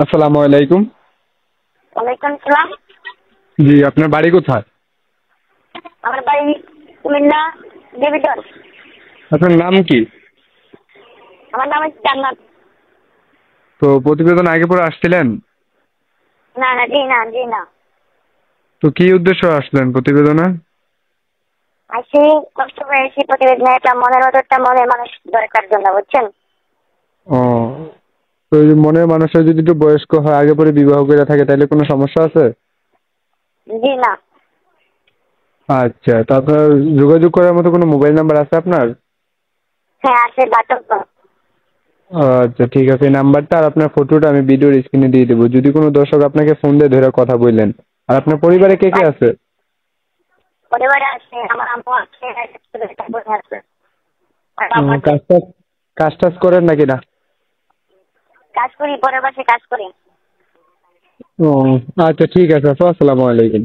আসসালামু আলাইকুম। ওয়ালাইকুম সালাম। জি, আপনার বাড়ি কোথায়? আমার বাড়ি কুমিল্লা দেবিদ্বার। আপনার নাম কি? আমার নাম হচ্ছে জান্নাত। তো প্রতিবেদন আগে পরে আসছিলেন? না না, জি না। তো কি উদ্দেশ্য আসলেন প্রতিবেদনে? আসি কষ্ট করে এসে প্রতিবেদনে একটা মনের মতো একটা মনের মানুষ দরকার জন্য, বুঝছেন? ও, তো এই যে মনের মানুষের যদি একটু বয়স্ক হয়, আগে পরে বিবাহ করে থাকে, তাহলে কোনো সমস্যা আছে? জি না। আচ্ছা, তো আপনার যোগাযোগ করার মতো কোনো মোবাইল নাম্বার আছে আপনার? হ্যাঁ আছে, বাটক। আচ্ছা ঠিক আছে, এই নাম্বারটা আর আপনার ফটোটা আমি ভিডিওর স্ক্রিনে দিয়ে দেবো। যদি কোনো দর্শক আপনাকে ফোন দিয়ে ধরে কথা বললেন। আর আপনার পরিবারে কে কে আছে? পরিবারে আছে আমার আম্মু আছে, একটা বোন আছে। আর বাবা আছে। কাজ টাজ কাজ টাজ করেন নাকি না? কাজ করি, পরের বাসে কাজ করি। ও, আচ্ছা ঠিক আছে আপু, আসসালামু আলাইকুম।